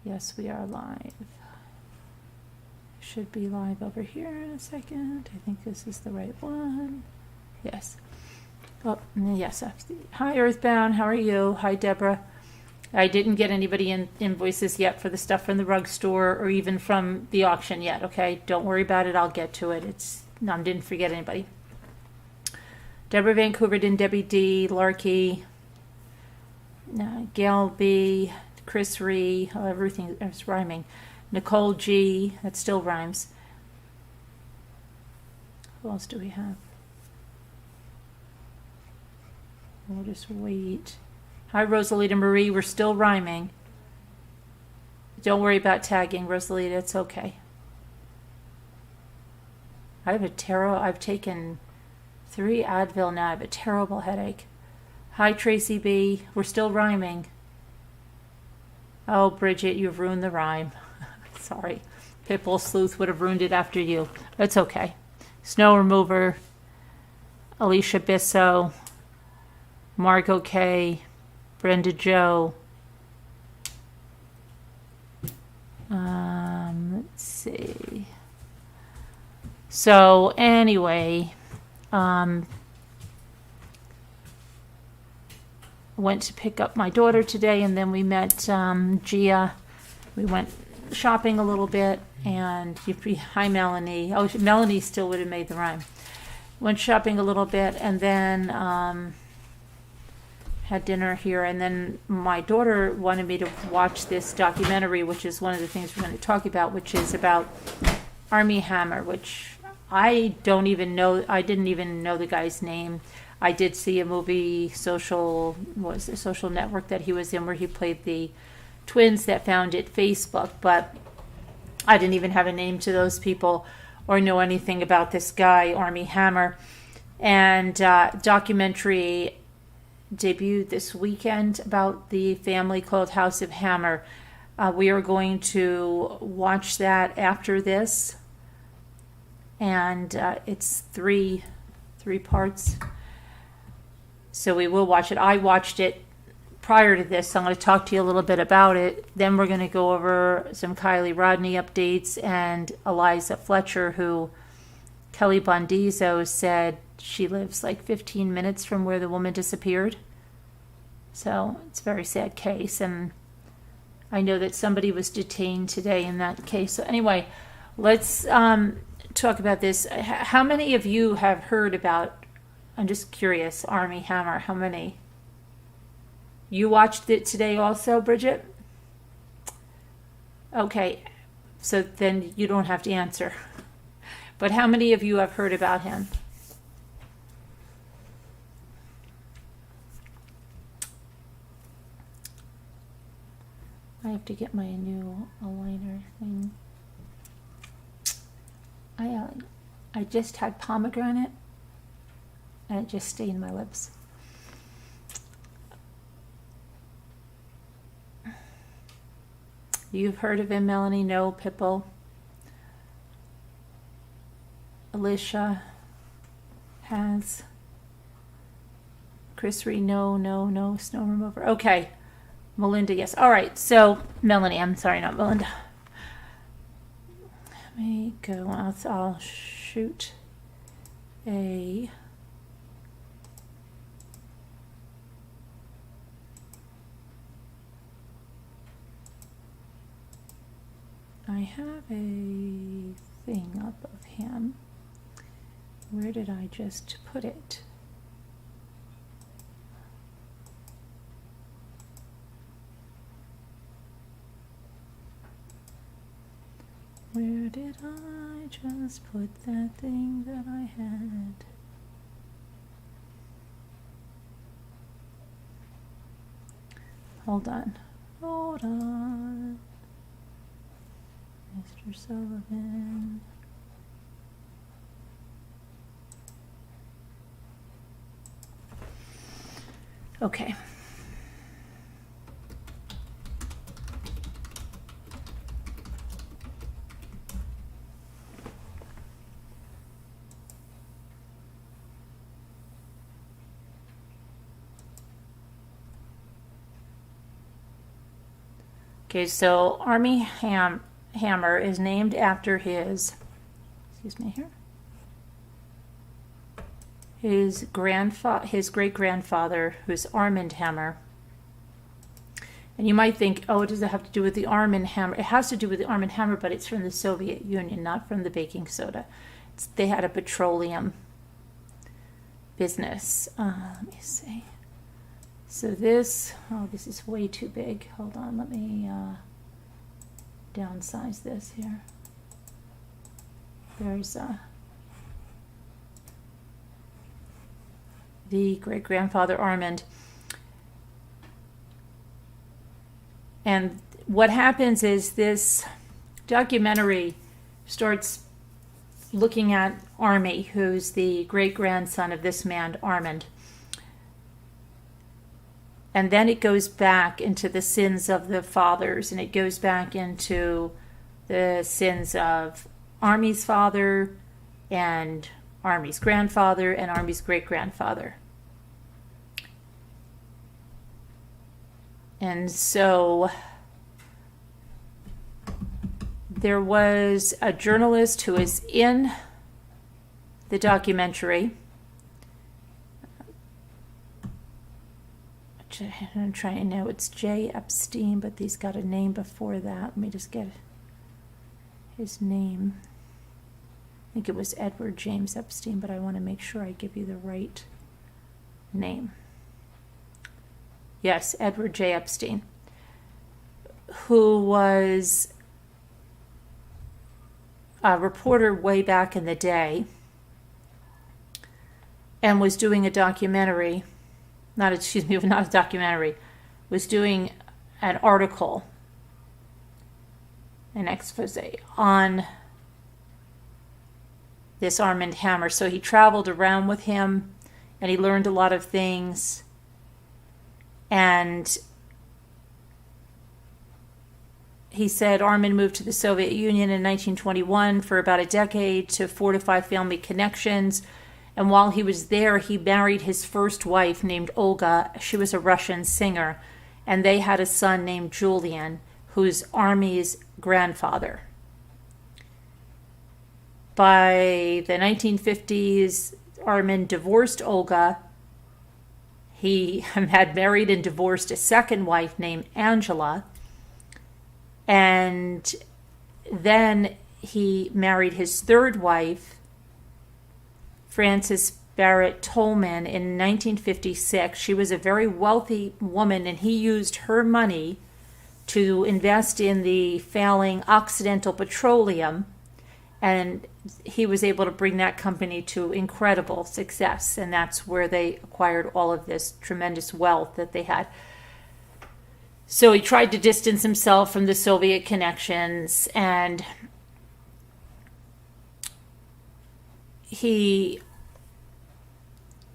Yes, we are live. Should be live over here in a second. I think this is the right one. Yes. Oh, yes. Hi, Earthbound. How are you? Hi, Deborah. I didn't get anybody invoices yet for the stuff from the rug store or even from the auction yet, okay? Don't worry about it. I'll get to it. I didn't forget anybody. Deborah Vancouver, Debbie D, Larky, Gail B, Chris Ree, everything is rhyming. Nicole G, that still rhymes. Who else do we have? We'll just wait. Hi, Rosalita Marie. We're still rhyming. Don't worry about tagging, Rosalita. It's okay. I've taken 3 Advil now. I have a terrible headache. Hi, Tracy B. We're still rhyming. Oh, Bridget, you've ruined the rhyme. Sorry. Pitbull Sleuth would have ruined it after you. That's okay. Snow Remover. Alicia Bisso. Margot K. Brenda Joe. Let's see. So anyway, went to pick up my daughter today, and then we met Gia. We went shopping a little bit, and hi, Melanie. Oh, Melanie still would have made the rhyme. Went shopping a little bit, and then had dinner here, and then my daughter wanted me to watch this documentary, which is one of the things we're going to talk about, which is about Armie Hammer, which I didn't even know the guy's name. I did see a movie, Social Network, that he was in, where he played the twins that founded Facebook, but I didn't even have a name to those people or know anything about this guy, Armie Hammer. And documentary debuted this weekend about the family called House of Hammer. We are going to watch that after this, and it's three parts. So we will watch it. I watched it prior to this, so I'm going to talk to you a little bit about it. Then we're going to go over some Kylie Rodney updates and Eliza Fletcher, who Kelly Bondizo said she lives like 15 minutes from where the woman disappeared. So it's a very sad case, and I know that somebody was detained today in that case. So anyway, let's talk about this. How many of you have heard about, I'm just curious, Armie Hammer? How many? You watched it today also, Bridget? Okay, so then you don't have to answer. But how many of you have heard about him? I have to get my new aligner thing. I just had pomegranate, and it just stained my lips. You've heard of him, Melanie? No, Pipple. Alicia has. Chris Ree, no. Snow Remover. Okay. Melinda, yes. All right. So, Melanie, I'm sorry, not Melinda. Let me go. I'll shoot a. I have a thing up of him. Where did I just put it? Where did I just put that thing that I had? Hold on. Mr. Sullivan. Okay. Okay, so Armie Hammer is named after his, his great-grandfather, who's Armand Hammer. And you might think, oh, does it have to do with the Armand Hammer? It has to do with the Armand Hammer, but it's from the Soviet Union, not from the baking soda. They had a petroleum business. Let me see. So this is way too big. Hold on, let me downsize this here. There's the great-grandfather Armand. And what happens is this documentary starts looking at Armie, who's the great-grandson of this man, Armand. And then it goes back into the sins of the fathers, and it goes back into the sins of Armie's father and Armie's grandfather and Armie's great-grandfather. And so there was a journalist who was in the documentary. I'm trying to know, it's J. Epstein, but he's got a name before that. Let me just get his name. I think it was Edward James Epstein, but I want to make sure I give you the right name. Yes, Edward J. Epstein, who was a reporter way back in the day and was doing a documentary, not a documentary, was doing an article, an expose on this Armand Hammer. So he traveled around with him and he learned a lot of things. And he said Armand moved to the Soviet Union in 1921 for about a decade to fortify family connections. And while he was there, he married his first wife named Olga. She was a Russian singer. And they had a son named Julian, who's Armie's grandfather. By the 1950s, Armand divorced Olga. He had married and divorced a second wife named Angela. And then he married his third wife, Frances Barrett Tolman, in 1956. She was a very wealthy woman, and he used her money to invest in the failing Occidental Petroleum. And he was able to bring that company to incredible success. And that's where they acquired all of this tremendous wealth that they had. So he tried to distance himself from the Soviet connections. And he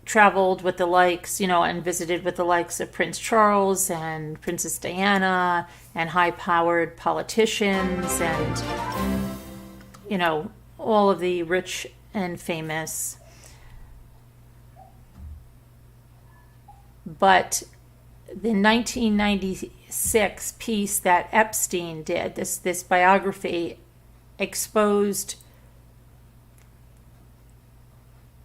traveled with the likes, and visited with the likes of Prince Charles and Princess Diana and high-powered politicians and all of the rich and famous. But the 1996 piece that Epstein did, this biography, exposed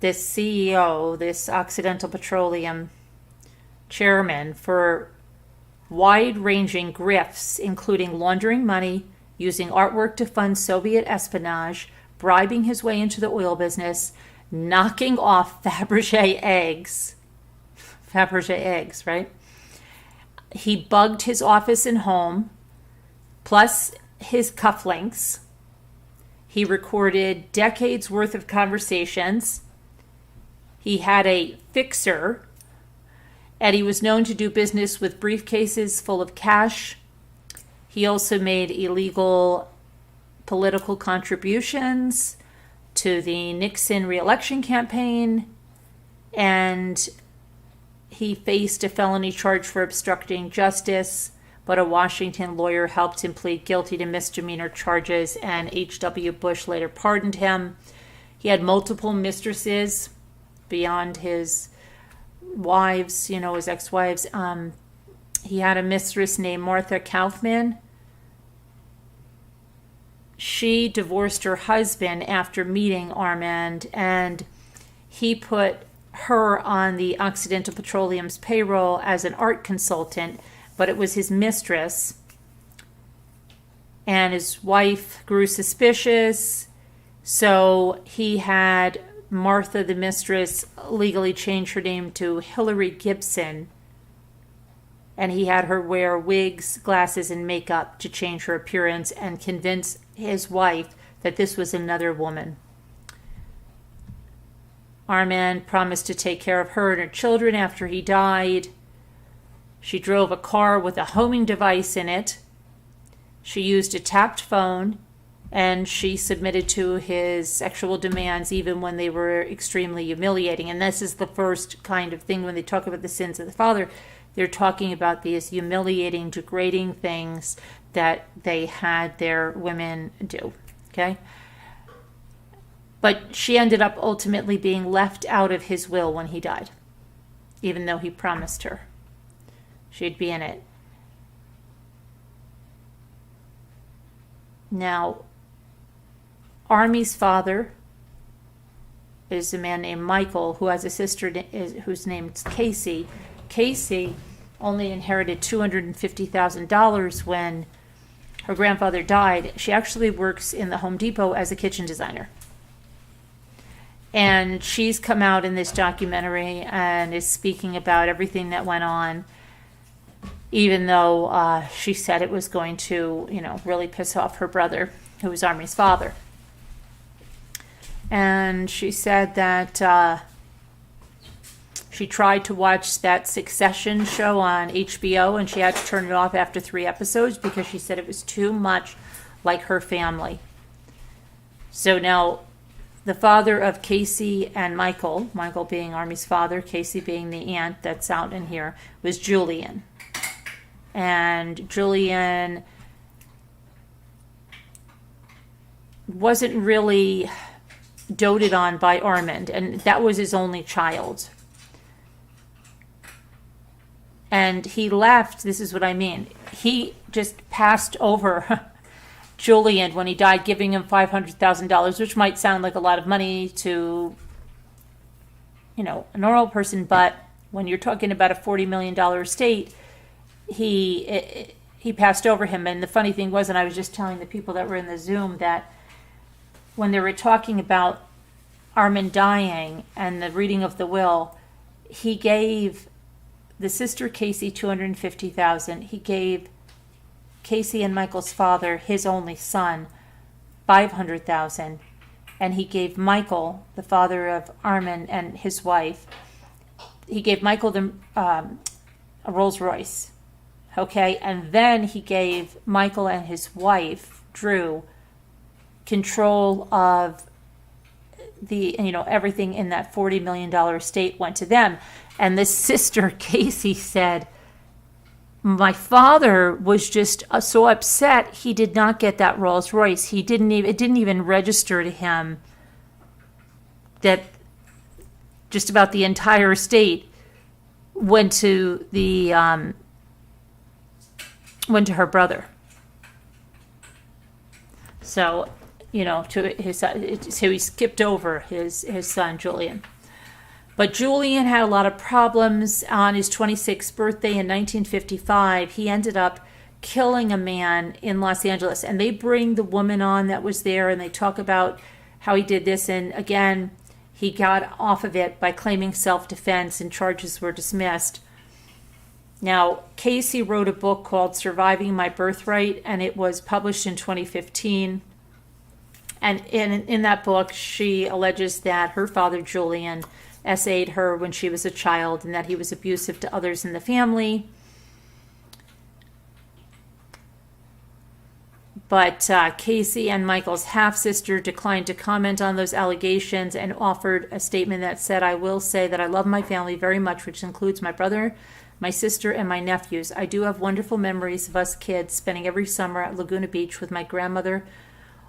this CEO, this Occidental Petroleum chairman, for wide-ranging grifts, including laundering money, using artwork to fund Soviet espionage, bribing his way into the oil business, knocking off Fabergé eggs. Fabergé eggs, right? He bugged his office and home, plus his cufflinks. He recorded decades worth of conversations. He had a fixer, and he was known to do business with briefcases full of cash. He also made illegal political contributions to the Nixon re-election campaign, and he faced a felony charge for obstructing justice, but a Washington lawyer helped him plead guilty to misdemeanor charges, and H.W. Bush later pardoned him. He had multiple mistresses beyond his wives, his ex-wives. He had a mistress named Martha Kaufman, she divorced her husband after meeting Armand, and he put her on the Occidental Petroleum's payroll as an art consultant, but it was his mistress. And his wife grew suspicious, so he had Martha, the mistress, legally change her name to Hillary Gibson, and he had her wear wigs, glasses, and makeup to change her appearance and convince his wife that this was another woman. Armand promised to take care of her and her children after he died. She drove a car with a homing device in it. She used a tapped phone, and she submitted to his sexual demands even when they were extremely humiliating. And this is the first kind of thing when they talk about the sins of the father. They're talking about these humiliating, degrading things that they had their women do. Okay? But she ended up ultimately being left out of his will when he died, even though he promised her she'd be in it. Now, Armie's father is a man named Michael, who has a sister whose name's Casey. Casey only inherited $250,000 when her grandfather died. She actually works in the Home Depot as a kitchen designer. And she's come out in this documentary and is speaking about everything that went on, even though she said it was going to, really piss off her brother, who was Armie's father. And she said that she tried to watch that Succession show on HBO, and she had to turn it off after 3 episodes because she said it was too much like her family. So now, the father of Casey and Michael being Armie's father, Casey being the aunt that's out in here, was Julian. And Julian wasn't really doted on by Armand, and that was his only child. And he left, this is what I mean, he just passed over Julian when he died, giving him $500,000, which might sound like a lot of money to, a normal person, but when you're talking about a $40 million estate, he passed over him. And the funny thing was, and I was just telling the people that were in the Zoom, that when they were talking about Armand dying and the reading of the will, he gave the sister Casey $250,000. He gave Casey and Michael's father, his only son, $500,000, and he gave Michael, the father of Armand and his wife, he gave Michael a Rolls Royce. Okay, and then he gave Michael and his wife, Drew, control of the, everything in that $40 million estate went to them. And the sister, Casey, said, my father was just so upset he did not get that Rolls Royce. It didn't even register to him that just about the entire estate went to her brother. So, to his son, so he skipped over his son Julian. But Julian had a lot of problems. On his 26th birthday in 1955, he ended up killing a man in Los Angeles. And they bring the woman on that was there, and they talk about how he did this. And again, he got off of it by claiming self-defense, and charges were dismissed. Now, Casey wrote a book called Surviving My Birthright, and it was published in 2015. And in that book, she alleges that her father, Julian, essayed her when she was a child, and that he was abusive to others in the family. But Casey and Michael's half-sister declined to comment on those allegations and offered a statement that said, I will say that I love my family very much, which includes my brother, my sister, and my nephews. I do have wonderful memories of us kids spending every summer at Laguna Beach with my grandmother,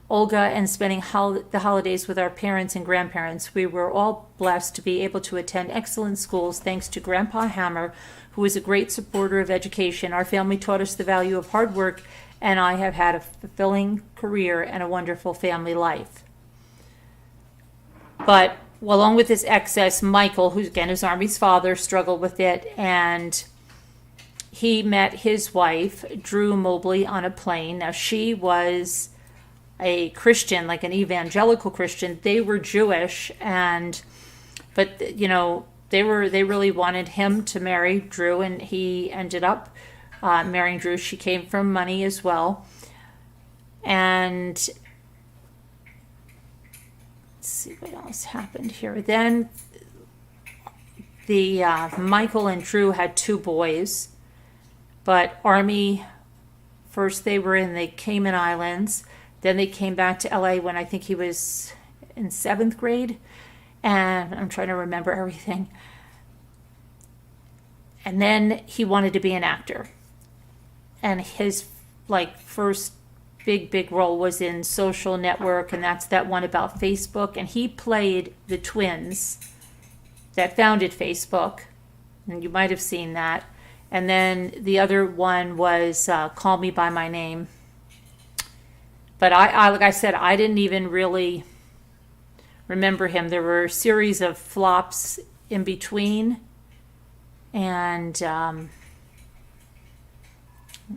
Olga, and spending the holidays with our parents and grandparents. We were all blessed to be able to attend excellent schools thanks to Grandpa Hammer, who was a great supporter of education. Our family taught us the value of hard work and I have had a fulfilling career and a wonderful family life. But along with this excess, Michael, who again is Armie's father, struggled with it, and he met his wife, Drew Mobley, on a plane. Now, she was a Christian, like an evangelical Christian. They were Jewish, but they really wanted him to marry Drew, and he ended up marrying Drew. She came from money as well. And let's see what else happened here. Then the Michael and Drew had 2 boys, but Armie, first they were in the Cayman Islands, then they came back to LA when I think he was in 7th grade, and I'm trying to remember everything. And then he wanted to be an actor, and his first big role was in Social Network, and that's that one about Facebook, and he played the twins that founded Facebook, and you might have seen that. And then the other one was Call Me By My Name. But I like I said, I didn't even really remember him. There were a series of flops in between, and let's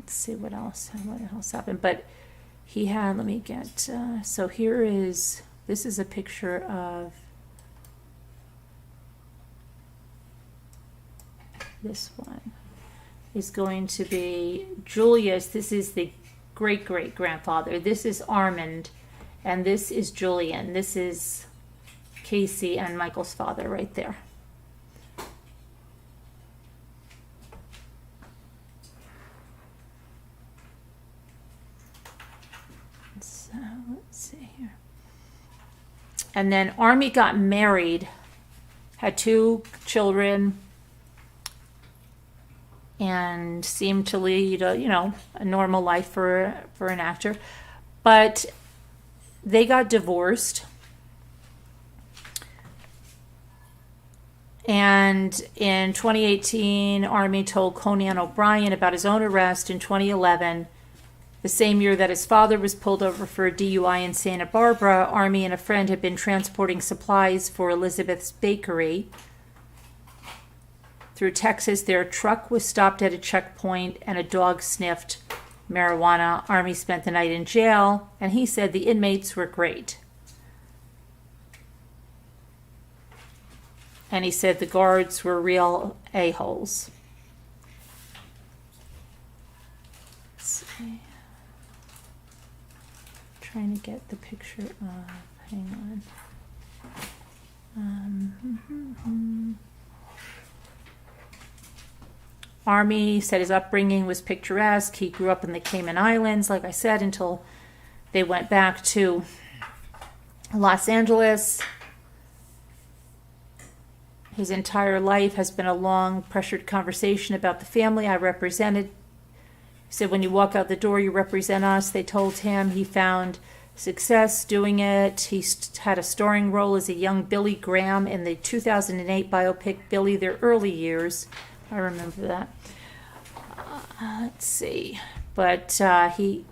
see what else happened. But he had, let me get, so this is a picture of this one. Is going to be Julius. This is the great-great-grandfather. This is Armand, and this is Julian. This is Casey and Michael's father right there. So let's see here. And then Armie got married, had 2 children, and seemed to lead a normal life for an actor. But they got divorced. And in 2018, Armie told Conan O'Brien about his own arrest in 2011. The same year that his father was pulled over for a DUI in Santa Barbara, Armie and a friend had been transporting supplies for Elizabeth's Bakery through Texas. Their truck was stopped at a checkpoint and a dog sniffed marijuana. Armie spent the night in jail, and he said the inmates were great. And he said the guards were real a-holes. Let's see. Trying to get the picture of, hang on. Armie said his upbringing was picturesque. He grew up in the Cayman Islands, like I said, until they went back to Los Angeles. His entire life has been a long, pressured conversation about the family I represented. He said, when you walk out the door, you represent us. They told him he found success doing it. He had a starring role as a young Billy Graham in the 2008 biopic Billy, Their Early Years. I remember that. Let's see. But the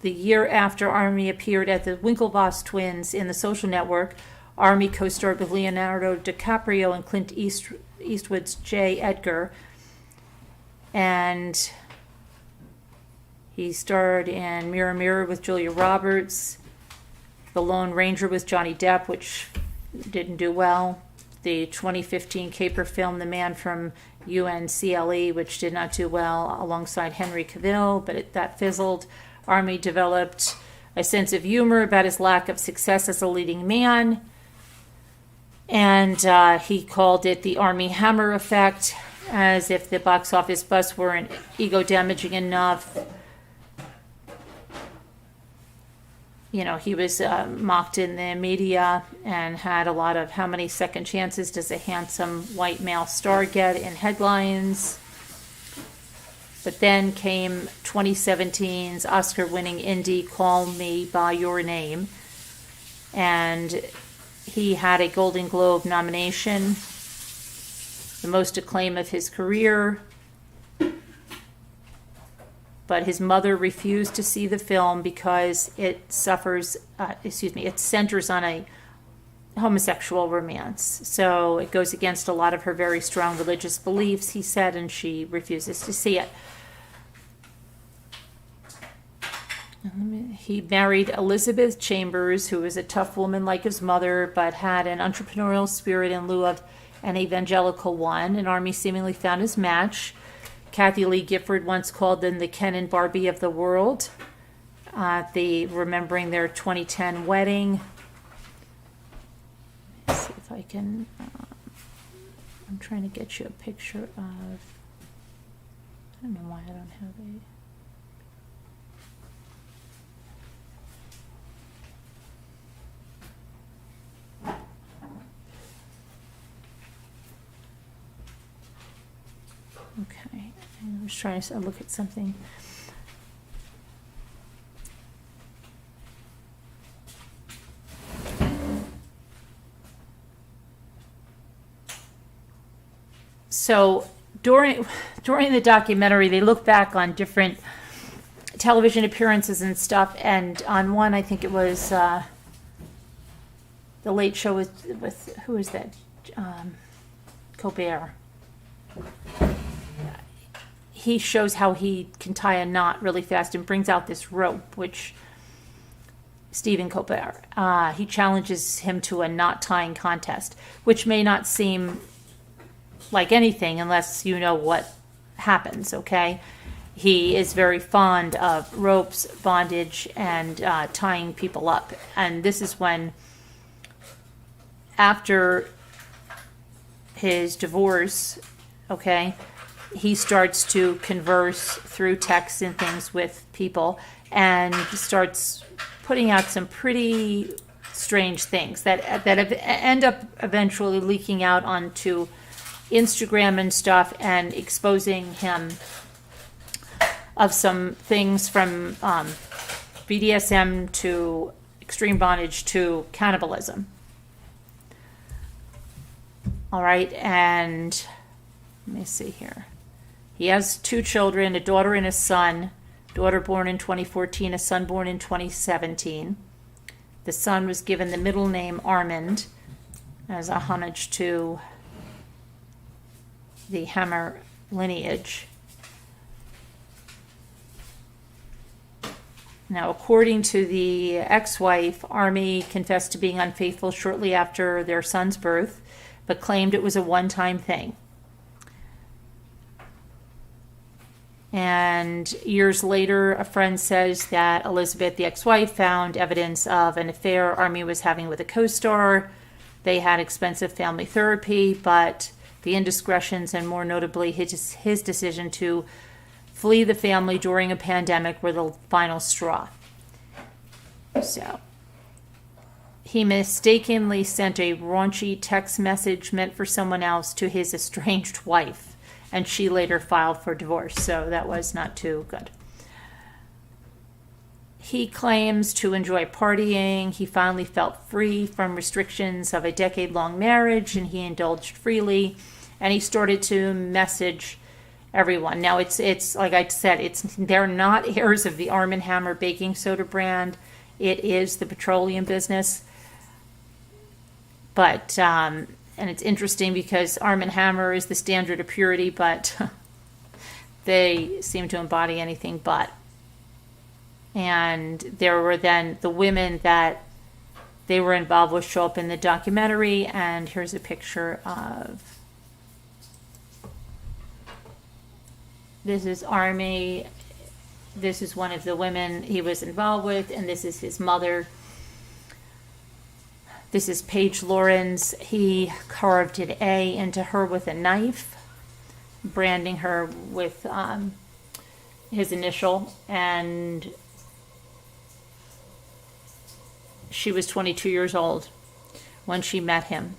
year after Armie appeared at the Winklevoss twins in The Social Network, Armie co-starred with Leonardo DiCaprio and Clint Eastwood's J. Edgar. And he starred in Mirror Mirror with Julia Roberts, The Lone Ranger with Johnny Depp, which didn't do well, the 2015 caper film The Man from UNCLE, which did not do well, alongside Henry Cavill, but that fizzled. Armie developed a sense of humor about his lack of success as a leading man, and he called it the Armie Hammer effect, as if the box office bust weren't ego-damaging enough. You know, he was mocked in the media and had a lot of how many second chances does a handsome white male star get in headlines. But then came 2017's Oscar-winning indie Call Me By Your Name, and he had a Golden Globe nomination, the most acclaim of his career. but his mother refused to see the film because it centers on a homosexual romance. So it goes against a lot of her very strong religious beliefs, he said, and she refuses to see it. He married Elizabeth Chambers, who was a tough woman like his mother, but had an entrepreneurial spirit in lieu of an evangelical one, and Armie seemingly found his match. Kathy Lee Gifford once called them the Ken and Barbie of the world, remembering their 2010 wedding. Let's see if I can, I'm trying to get you a picture of, I don't know why I don't have a, okay, I was trying to look at something. So during the documentary, they look back on different television appearances and stuff, and on one, I think it was The Late Show with who is that? Colbert. He shows how he can tie a knot really fast and brings out this rope, which Stephen Colbert, he challenges him to a knot tying contest, which may not seem like anything unless you know what happens, okay? He is very fond of ropes, bondage, and tying people up. And this is when, after his divorce, okay, he starts to converse through texts and things with people and starts putting out some pretty strange things that end up eventually leaking out onto Instagram and stuff and exposing him of some things from BDSM to extreme bondage to cannibalism. All right, and let me see here. He has 2 children, a daughter and a son. Daughter born in 2014, a son born in 2017. The son was given the middle name Armand as a homage to the Hammer lineage. Now, according to the ex-wife, Armie confessed to being unfaithful shortly after their son's birth, but claimed it was a one-time thing. And years later, a friend says that Elizabeth, the ex-wife, found evidence of an affair Armie was having with a co-star. They had expensive family therapy, but the indiscretions and more notably his decision to flee the family during a pandemic were the final straw. So he mistakenly sent a raunchy text message meant for someone else to his estranged wife, and she later filed for divorce, so that was not too good. He claims to enjoy partying. He finally felt free from restrictions of a decade-long marriage, and he indulged freely, and he started to message everyone. Now, it's like I said, they're not heirs of the Armie Hammer baking soda brand. It is the petroleum business. But, and it's interesting because Armie Hammer is the standard of purity, but they seem to embody anything but. And there were then the women that they were involved with show up in the documentary, and here's a picture of, this is Armie, this is one of the women he was involved with, and this is his mother. This is Paige Lawrence. He carved an A into her with a knife, branding her with his initial, and she was 22 years old when she met him.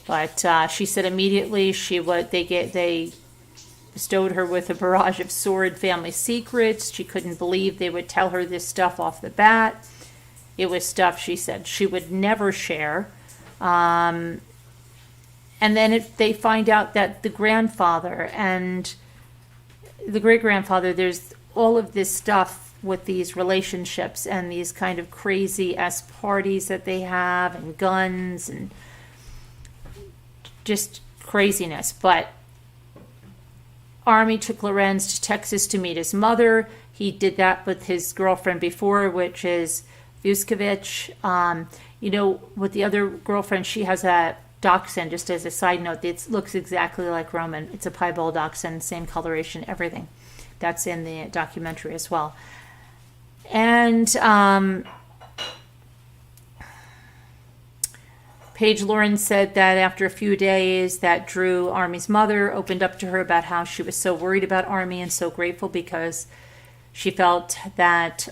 But she said immediately they bestowed her with a barrage of sordid family secrets. She couldn't believe they would tell her this stuff off the bat. It was stuff she said she would never share. And then they find out that the grandfather and the great-grandfather, there's all of this stuff with these relationships and these kind of crazy-ass parties that they have and guns and just craziness. But Armie took Lorenz to Texas to meet his mother. He did that with his girlfriend before, which is Vuskovic. With the other girlfriend, she has a dachshund, just as a side note. It looks exactly like Roman. It's a piebald dachshund, same coloration, everything. That's in the documentary as well. And Paige Lauren said that after a few days that Drew, Armie's mother, opened up to her about how she was so worried about Armie and so grateful because she felt that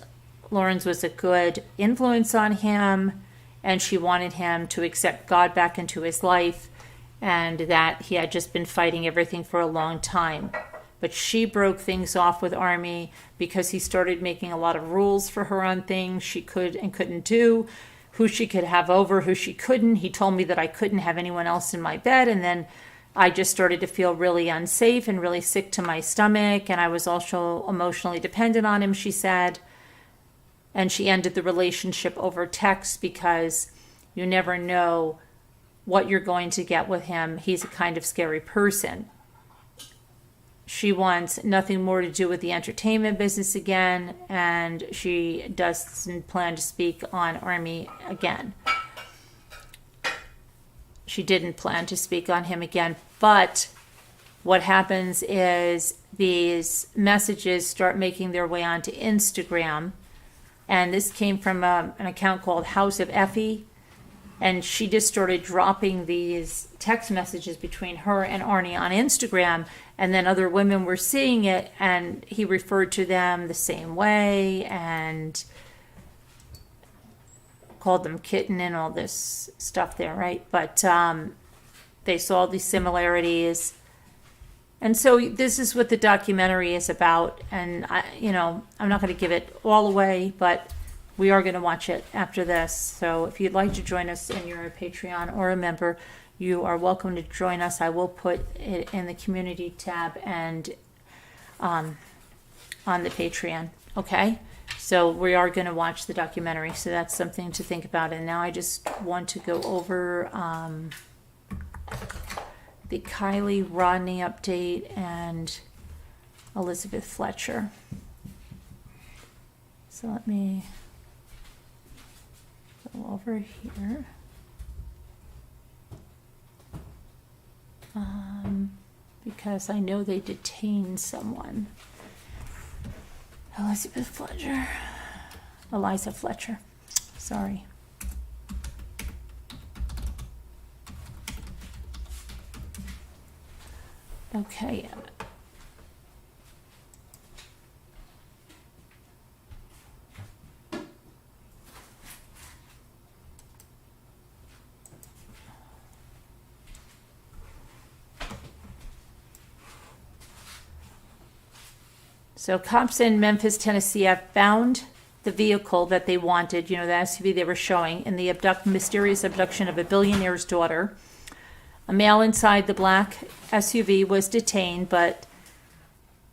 Lawrence was a good influence on him and she wanted him to accept God back into his life and that he had just been fighting everything for a long time. But she broke things off with Armie because he started making a lot of rules for her on things she could and couldn't do, who she could have over, who she couldn't. He told me that I couldn't have anyone else in my bed, and then I just started to feel really unsafe and really sick to my stomach, and I was also emotionally dependent on him, she said. And she ended the relationship over text because you never know what you're going to get with him. He's a kind of scary person. She wants nothing more to do with the entertainment business again, and she doesn't plan to speak on Armie again. She didn't plan to speak on him again, but what happens is these messages start making their way onto Instagram, and this came from an account called House of Effie, and she just started dropping these text messages between her and Arnie on Instagram, and then other women were seeing it, and he referred to them the same way and called them kitten and all this stuff there, right? But they saw these similarities. And so this is what the documentary is about. And, I'm not going to give it all away, but we are going to watch it after this. So if you'd like to join us and you're a Patreon or a member, you are welcome to join us. I will put it in the community tab and on the Patreon. Okay? So we are going to watch the documentary. So that's something to think about. And now I just want to go over the Kylie Rodney update and Elizabeth Fletcher. So let me go over here. Because I know they detained someone. Eliza Fletcher. Sorry. Okay. So cops in Memphis, Tennessee have found the vehicle that they wanted, the SUV they were showing, in the mysterious abduction of a billionaire's daughter. A male inside the black SUV was detained, but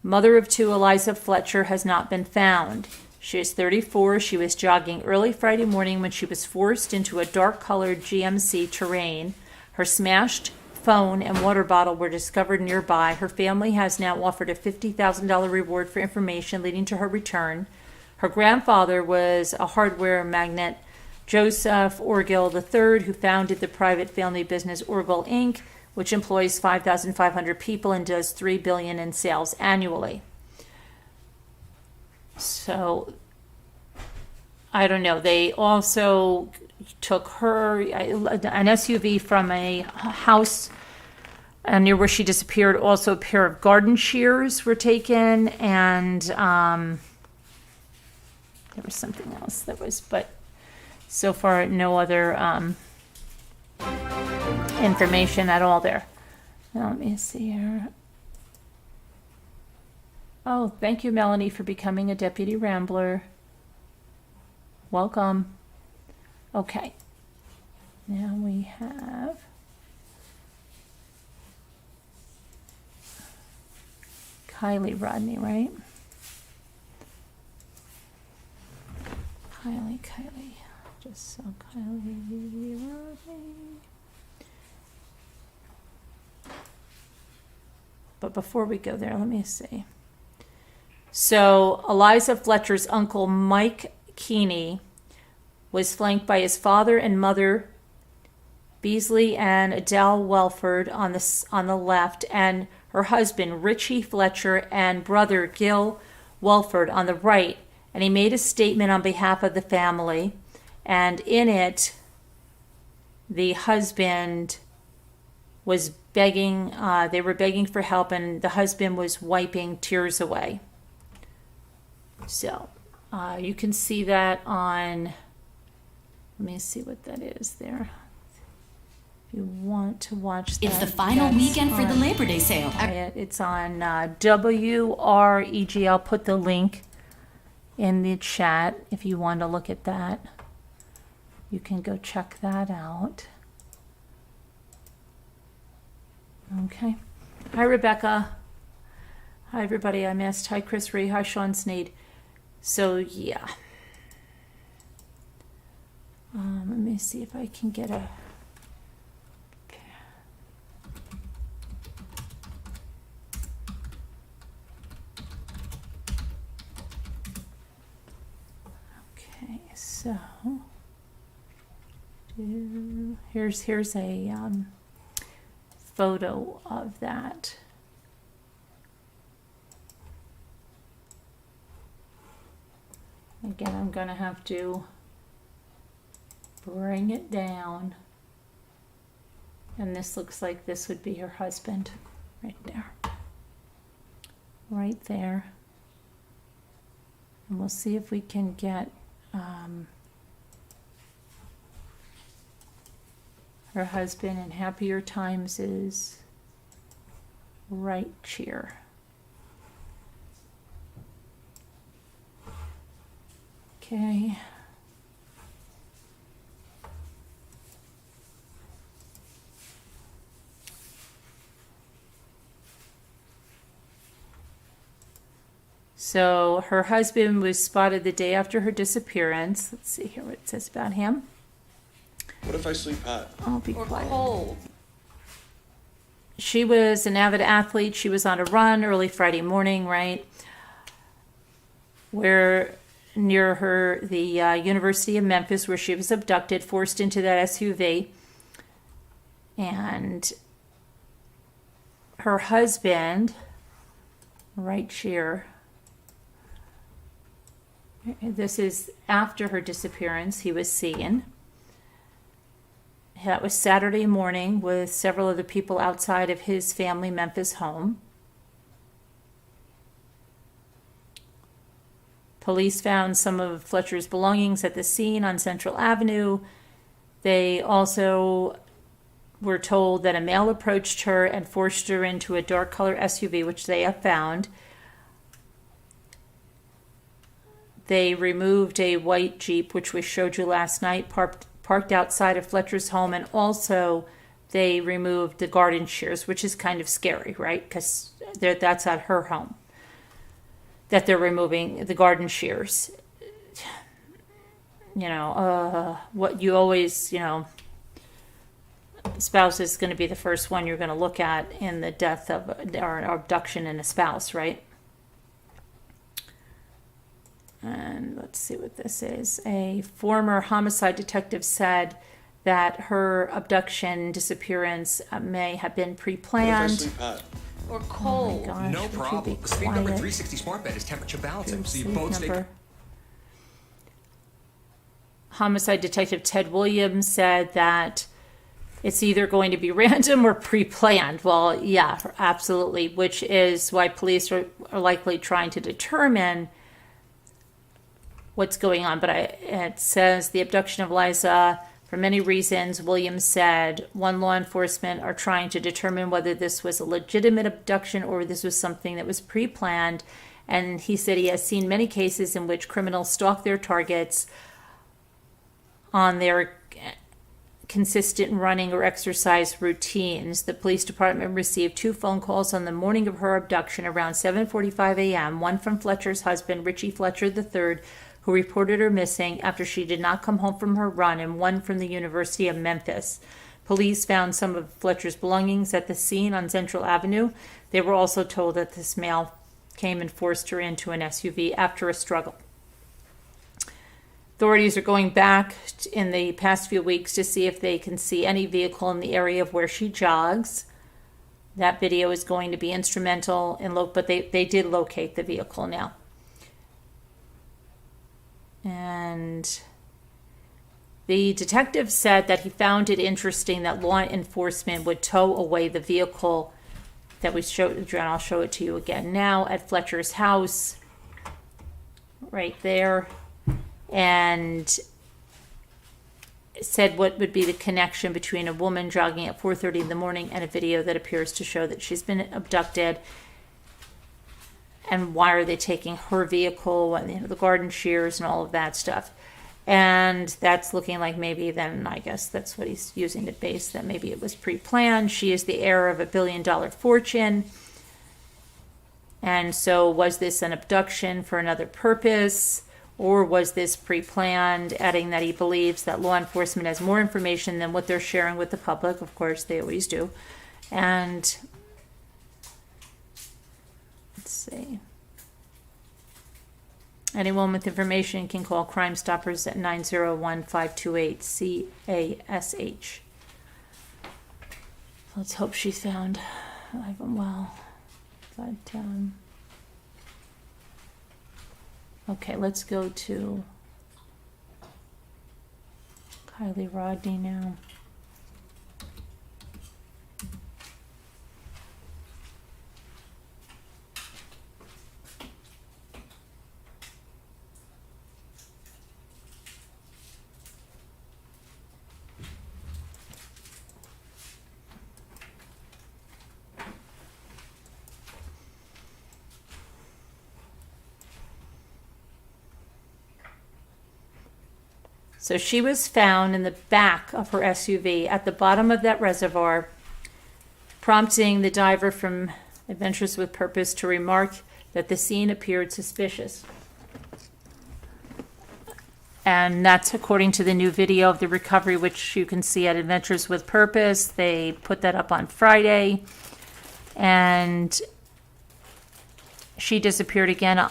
mother of two, Eliza Fletcher, has not been found. She is 34. She was jogging early Friday morning when she was forced into a dark-colored GMC Terrain. Her smashed phone and water bottle were discovered nearby. Her family has now offered a $50,000 reward for information leading to her return. Her grandfather was a hardware magnate, Joseph Orgill III, who founded the private family business Orgill Inc., which employs 5,500 people and does $3 billion in sales annually. So, I don't know. They also took her, an SUV from a house near where she disappeared. Also, a pair of garden shears were taken, and there was something else that was, but so far no other information at all there. Now, let me see here. Oh, thank you, Melanie, for becoming a Deputy Rambler. Welcome. Okay. Now we have Kylie Rodney, right? Kylie. Just so Kylie Rodney. But before we go there, let me see. So Eliza Fletcher's uncle, Mike Keeney, was flanked by his father and mother, Beasley and Adele Welford on the left, and her husband, Richie Fletcher, and brother, Gil Welford, on the right. And he made a statement on behalf of the family. And in it, the husband was begging, they were begging for help, and the husband was wiping tears away. So you can see that on, let me see what that is there. If you want to watch that. It's the final weekend for the Labor Day sale. It's on WREG. I'll put the link in the chat if you want to look at that. You can go check that out. Okay. Hi, Rebecca. Hi, everybody. I missed. Hi, Chris Ree. Hi, Sean Sneed. So, yeah. Let me see if I can get a... Okay, so... Here's a photo of that. Again, I'm going to have to bring it down. And this looks like this would be her husband right there. Right there. And we'll see if we can get her husband in Happier Times is right here. Okay. So her husband was spotted the day after her disappearance. Let's see here what it says about him. What if I sleep hot? I'll be Or quiet. cold. She was an avid athlete. She was on a run early Friday morning, right? Where near her, the University of Memphis, where she was abducted, forced into that SUV. And her husband, right here, this is after her disappearance, he was seen. That was Saturday morning with several other people outside of his family Memphis home. Police found some of Fletcher's belongings at the scene on Central Avenue. They also were told that a male approached her and forced her into a dark color SUV, which they have found. They removed a white Jeep, which we showed you last night, parked outside of Fletcher's home, and also they removed the garden shears, which is kind of scary, right? Because that's at her home that they're removing the garden shears. You know, what you always, you know, spouse is going to be the first one you're going to look at in the death of or abduction in a spouse, right? And let's see what this is. A former homicide detective said that her abduction disappearance may have been What if I pre-planned. sleep hot? Or Oh my cold. gosh, No would you problem. be The Speed Number quiet? 360 Smart Bed is temperature balancing, so you Sleep both stay. number. Homicide detective Ted Williams said that it's either going to be random or pre-planned. Well, yeah, absolutely, which is why police are likely trying to determine what's going on. But it says the abduction of Eliza, for many reasons, Williams said, one, law enforcement are trying to determine whether this was a legitimate abduction or this was something that was pre-planned. And he said he has seen many cases in which criminals stalk their targets on their consistent running or exercise routines. The police department received 2 phone calls on the morning of her abduction around 7:45 a.m., one from Fletcher's husband, Richie Fletcher III, who reported her missing after she did not come home from her run, and one from the University of Memphis. Police found some of Fletcher's belongings at the scene on Central Avenue. They were also told that this male came and forced her into an SUV after a struggle. Authorities are going back in the past few weeks to see if they can see any vehicle in the area of where she jogs. That video is going to be instrumental in but they did locate the vehicle now. And the detective said that he found it interesting that law enforcement would tow away the vehicle that we showed, and I'll show it to you again now, at Fletcher's house, right there. And said what would be the connection between a woman jogging at 4:30 in the morning and a video that appears to show that she's been abducted. And why are they taking her vehicle, the garden shears and all of that stuff. And that's looking like maybe then, I guess that's what he's using to base that maybe it was pre-planned. She is the heir of $1 billion fortune. And so was this an abduction for another purpose? Or was this pre-planned, adding that he believes that law enforcement has more information than what they're sharing with the public. Of course, they always do. And let's see. Anyone with information can call Crime Stoppers at 901-528-CASH. Let's hope she's found alive and well. But, okay, let's go to Kylie Rodney now. So she was found in the back of her SUV at the bottom of that reservoir, prompting the diver from Adventures with Purpose to remark that the scene appeared suspicious. And that's according to the new video of the recovery, which you can see at Adventures with Purpose. They put that up on Friday. And she disappeared again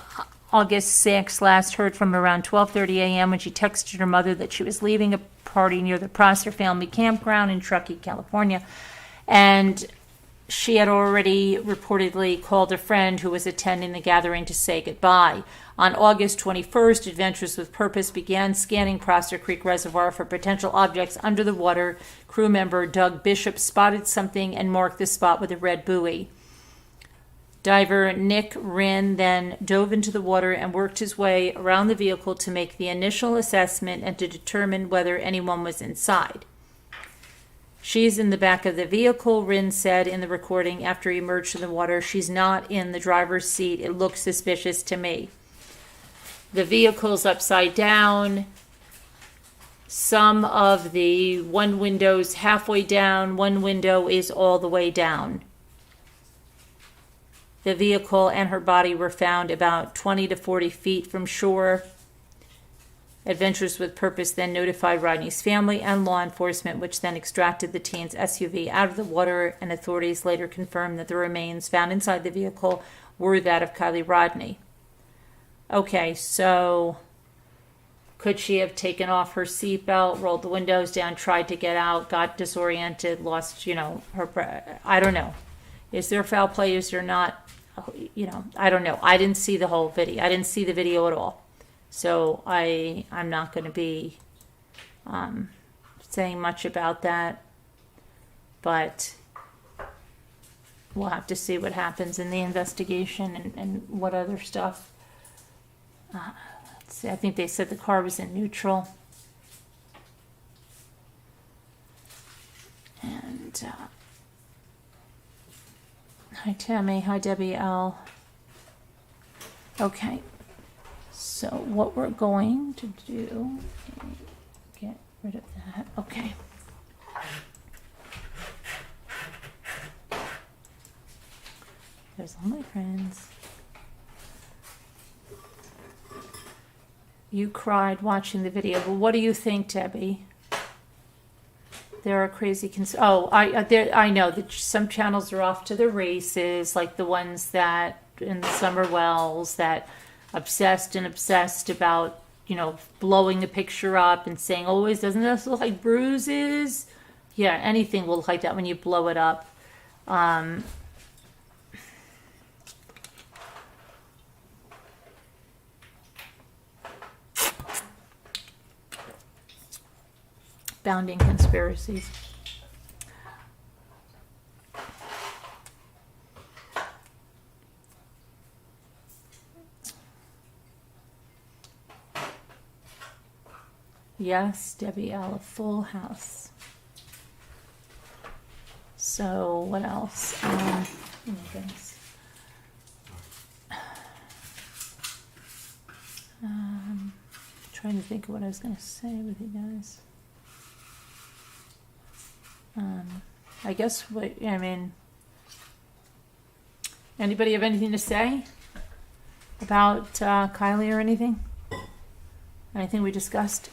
August 6th, last heard from around 12:30 a.m. when she texted her mother that she was leaving a party near the Prosser family campground in Truckee, California. And she had already reportedly called a friend who was attending the gathering to say goodbye. On August 21st, Adventures with Purpose began scanning Prosser Creek Reservoir for potential objects under the water. Crew member Doug Bishop spotted something and marked the spot with a red buoy. Diver Nick Wren then dove into the water and worked his way around the vehicle to make the initial assessment and to determine whether anyone was inside. She's in the back of the vehicle, Wren said in the recording after he emerged from the water. She's not in the driver's seat. It looks suspicious to me. The vehicle's upside down. Some of the one window's halfway down. One window is all the way down. The vehicle and her body were found about 20 to 40 feet from shore. Adventures with Purpose then notified Rodney's family and law enforcement, which then extracted the teen's SUV out of the water, and authorities later confirmed that the remains found inside the vehicle were that of Kylie Rodney. Okay, so could she have taken off her seatbelt, rolled the windows down, tried to get out, got disoriented, lost, her breath? I don't know. Is there foul play? Is there not? I don't know. I didn't see the whole video. I didn't see the video at all. So I'm not going to be saying much about that. But we'll have to see what happens in the investigation and what other stuff. Let's see. I think they said the car was in neutral. And hi, Tammy. Hi, Debbie L. Okay. So what we're going to do is get rid of that. Okay. There's all my friends. You cried watching the video. Well, what do you think, Debbie? There are crazy I know that some channels are off to the races, like the ones that in the summer wells that obsessed about, blowing a picture up and saying, always doesn't this look like bruises? Yeah, anything will look like that when you blow it up. Bounding conspiracies. Yes, Debbie L, a full house. So what else? Oh my goodness. Trying to think of what I was going to say with you guys. I guess anybody have anything to say about Kylie or anything? Anything we discussed?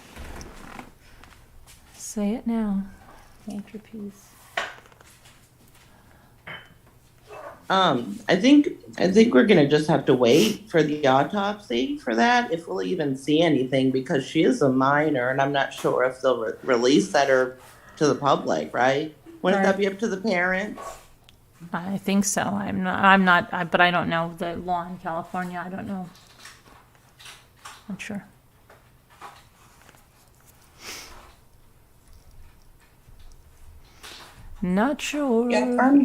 Say it now. Hold your peace. I think we're gonna just have to wait for the autopsy for that, if we'll even see anything, because she is a minor, and I'm not sure if they'll release that or to the public, right? Wouldn't that be up to the parents? I think so. But I don't know the law in California. I don't know. Not sure. Not sure. Yeah,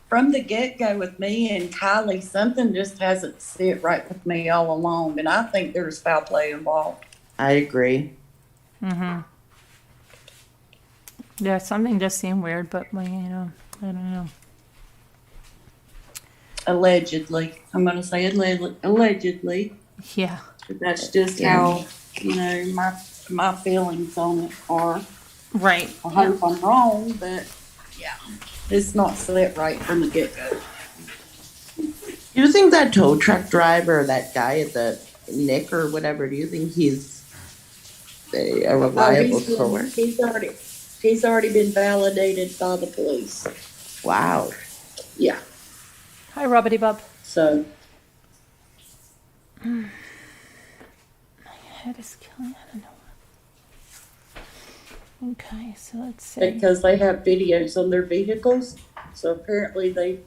from the get-go with me and Kylie, something just hasn't sit right with me all along, and I think there's foul play involved. I agree. Mm-hmm. Yeah, something does seem weird, but I don't know. Allegedly. I'm going to say allegedly. Yeah. But that's just how, my feelings on it are. Right. I hope I'm wrong, but yeah, it's not set right from the get-go. Do you think that tow truck driver, that guy at the Nick or whatever, do you think he's a reliable source? He's already been validated by the police. Wow. Yeah. Hi, Robbity Bub. So. My head is killing. I don't know. Okay, so let's see. Because they have videos on their vehicles, so apparently they've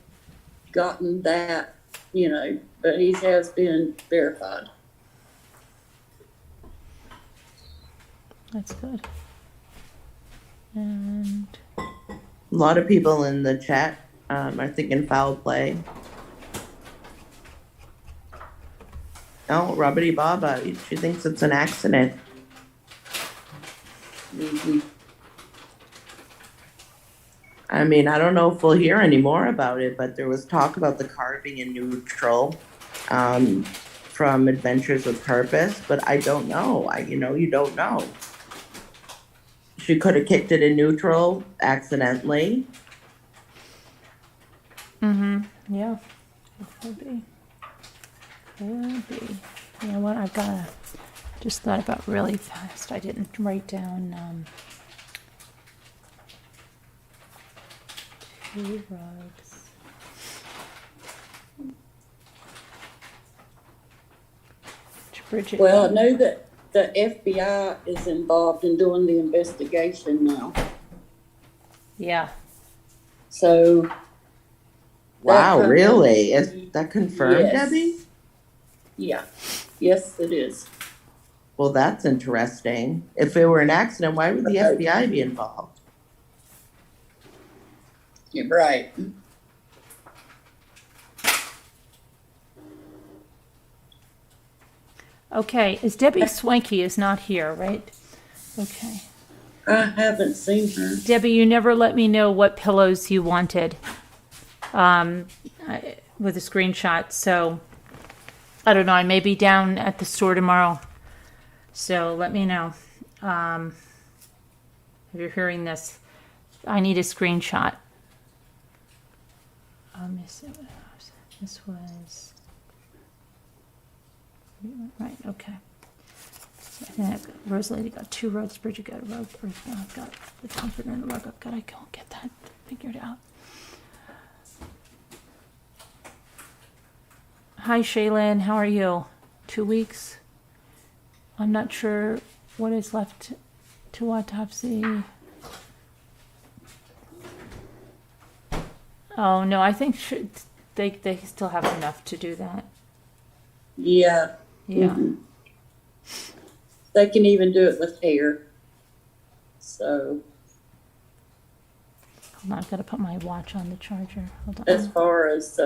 gotten that, but he has been verified. That's good. And a lot of people in the chat are thinking foul play. No, Rubbity Baba, she thinks it's an accident. Mm-hmm. I don't know if we'll hear any more about it, but there was talk about the car being in neutral from Adventures with Purpose, but I don't know. You don't know. She could have kicked it in neutral accidentally. Mm-hmm. Yeah. It could be. Could be. You know what? Just thought about really fast. I didn't write down two rugs. Bridget. Well, I know that the FBI is involved in doing the investigation now. Yeah. So. Wow, really? Is that confirmed, yes. Debbie? Yeah. Yes, it is. Well, that's interesting. If it were an accident, why would the FBI be involved? You're right. Okay, is Debbie Swanky is not here, right? Okay. I haven't seen her. Debbie, you never let me know what pillows you wanted with a screenshot, so I don't know. I may be down at the store tomorrow, so let me know. If you're hearing this, I need a screenshot. Let me see what else. This was right. Okay. So I think I've got, Rose Lady got 2 roads. Bridget got a road. I've got the comfort and the rug. I've got. I can't get that figured out. Hi, Shaylin. How are you? 2 weeks. I'm not sure what is left to autopsy. Oh no, I think they still have enough to do that. Yeah. Yeah. Mhm. They can even do it with hair. So Hold on, I've got to put my watch on the charger. Hold on. as far as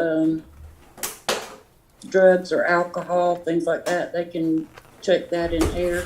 drugs or alcohol, things like that, they can check that in hair.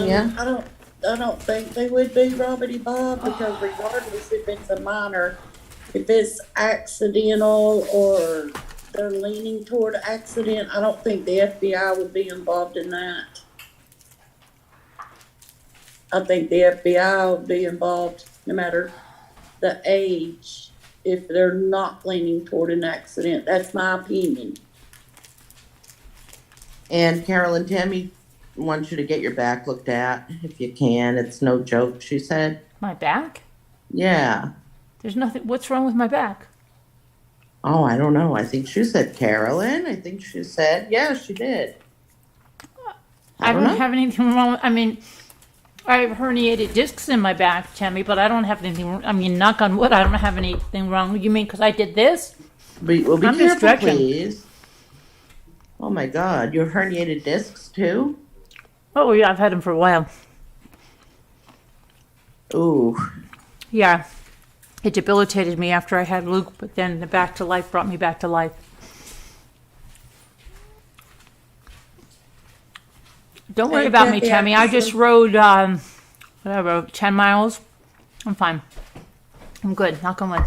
Yeah. I don't think they would be Robbity Bob, because regardless if it's a minor, if it's accidental or they're leaning toward accident, I don't think the FBI would be involved in that. I think the FBI would be involved no matter the age, if they're not leaning toward an accident. That's my opinion. And Carolyn, Tammy wants you to get your back looked at if you can. It's no joke, she said. My back? Yeah. There's nothing. What's wrong with my back? Oh, I don't know. I think she said Carolyn. I think she said, yeah, she did. I don't know. have anything wrong. I mean, I have herniated discs in my back, Tammy, but I don't have anything. I mean, knock on wood, I don't have anything wrong. You mean because I did this? Well, be I'm just careful, stretching. please. Oh my God, you have herniated discs too? Oh yeah, I've had them for a while. Ooh. Yeah, it debilitated me after I had Luke, but then the back to life brought me back to life. Don't worry Hey, about me, Kathy, Tammy. I just rode, 10 miles. I'm fine. I'm good. Knock on wood.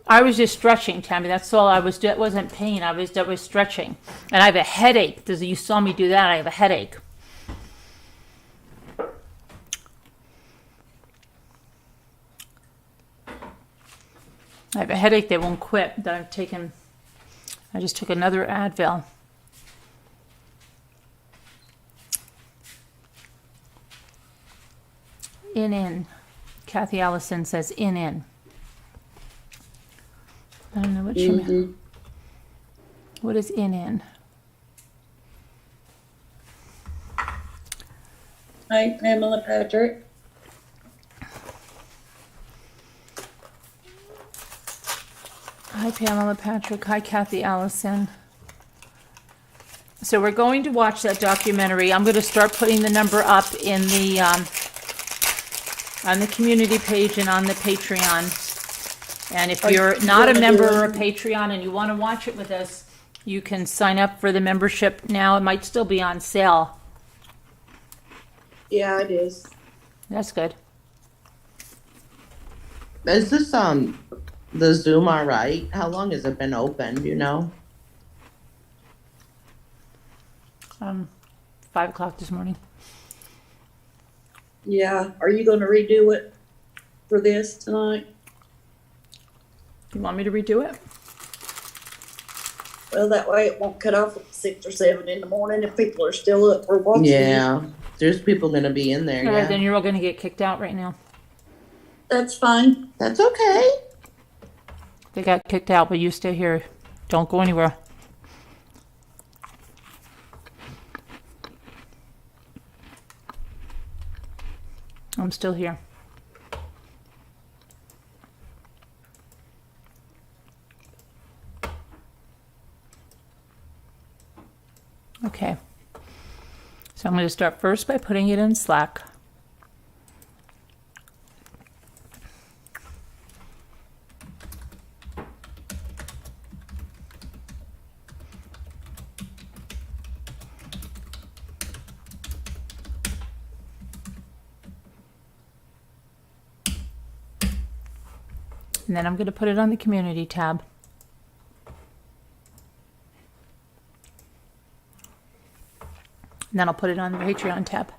I was just stretching, Tammy. That's all I was doing. It wasn't pain. I was stretching. And I have a headache. You saw me do that. I have a headache. I have a headache that won't quit. That I've taken. I just took another Advil. In. Kathy Allison says in. I don't know what she meant. What is in? Hi, Pamela Patrick. Hi, Pamela Patrick. Hi, Kathy Allison. So we're going to watch that documentary. I'm going to start putting the number up in the on the community page and on the Patreon. And if you're not a member or a Patreon and you want to watch it with us, you can sign up for the membership now. It might still be on sale. Yeah, it is. That's good. Is this the Zoom all right? How long has it been open, do you know? 5 o'clock this morning. Yeah. Are you going to redo it for this tonight? You want me to redo it? Well, that way it won't cut off at 6 or 7 in the morning if people are still up or watching. Yeah. There's people gonna be in there, All right, yeah. then you're all going to get kicked out right now. That's fine. That's okay. They got kicked out, but you stay here. Don't go anywhere. I'm still here. Okay. So I'm going to start first by putting it in Slack. And then I'm going to put it on the community tab. And then I'll put it on the Patreon tab.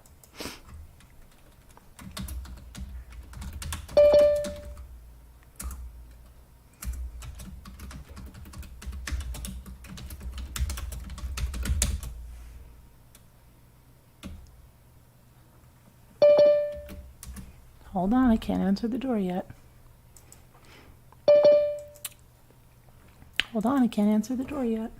Hold on, I can't answer the door yet. Hold on, I can't answer the door yet.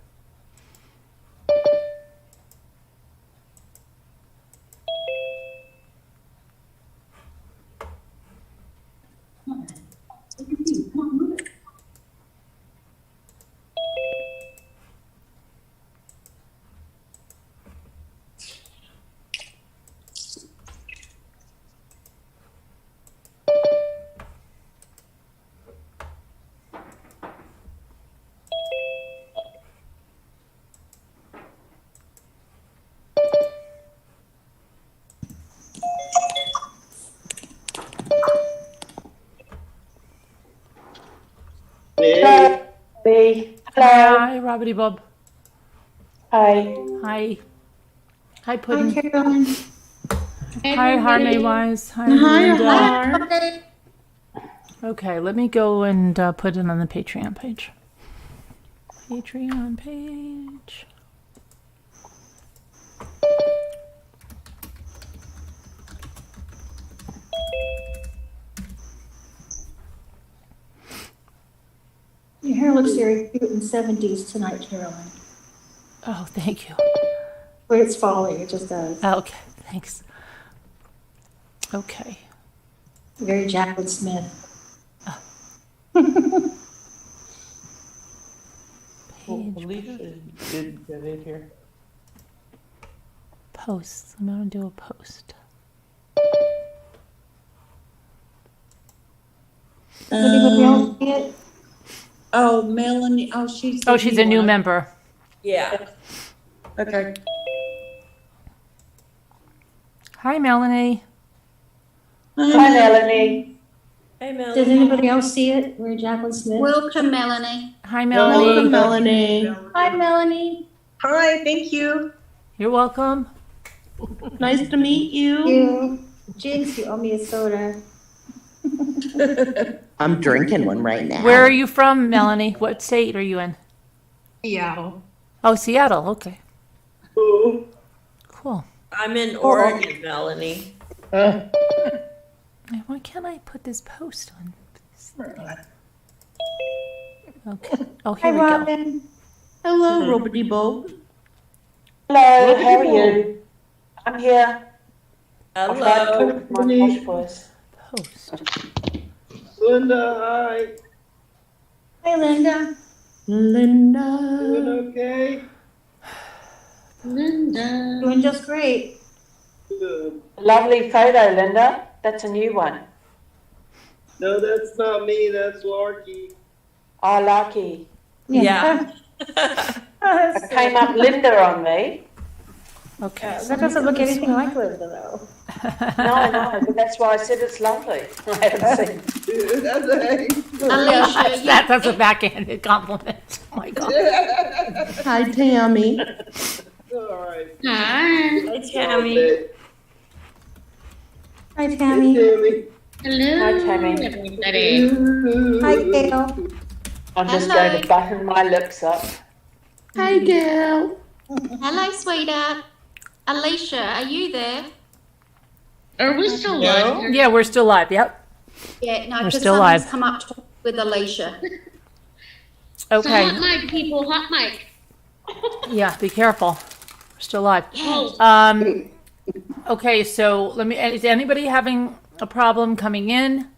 Hello. Hi, Robbity Bob. Hi. Hi. Hi, Puddin'. Hi, Carolyn. Hi, Harmony Wise. Hi, Hi, Linda. Okay, let me go and put it on the Patreon page. Patreon page. Your hair looks very cute in 70s tonight, Carolyn. Oh, thank you. Where it's falling, it just does. Okay, thanks. Okay. Very Jacqueline Smith. Page did get it here. posts. I'm going to do a post. Anybody else see it? Oh, Melanie, oh, she's. Oh, she's a new member. Yeah. Okay. Hi, Melanie. Hi, Melanie. Hey, Melanie. Does anybody else see it? Where Jacqueline Smith? Welcome, Melanie. Hi, Melanie. Welcome, Melanie. Hi, Melanie. Hi, thank you. You're welcome. Nice to meet you. You. Jinx, you owe me a soda. I'm drinking one right now. Where are you from, Melanie? What state are you in? Seattle. Oh, Seattle. Okay. Ooh. Cool. I'm in Oregon, Melanie. Why can't I put this post on? Okay. Oh, Hi, here we go. Robin. Hello, Robbity Bob. Hello, how are you? I'm here. I've Hello. got my posh voice. Post. Linda, hi. Hi, Linda. Linda. Doing okay? Linda. Doing just great. Good. Lovely photo, Linda. That's a new one. No, that's not me. That's Larky. Oh, lucky. Yeah. It came up Linda on me. Okay. That doesn't look anything like Linda, though. No, but that's why I said it's lovely. I haven't seen it. Alicia, That's a backhanded compliment. Oh my God. Hi, Tammy. All right. Hi, Tammy. Hi, Tammy. Tammy. Hi, Tammy. Hi, Gail. I'm just Hello. going to button my lips up. Hi, Gail. hello, sweetheart. Alicia, are you there? Are we still live? Yeah, we're still live. Yep. Yeah, no, We're because still someone's live. come up to with Alicia. Okay. Hot mic, people, hot mic. Yeah, be careful. We're still live. Okay, so is anybody having a problem coming in?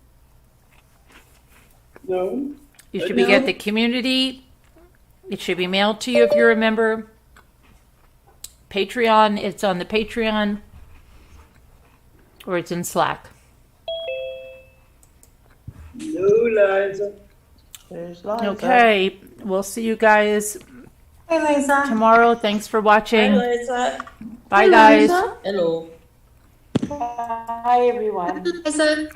No. You should be at the community. It should be mailed to you if you're a member. Patreon, it's on the Patreon. Or it's in Slack. No, Liza. There's Liza. Okay, we'll see you guys Hey, Liza. tomorrow. Thanks for watching. Hi, Liza. Bye, guys. Liza. Hello. Hi, everyone. So,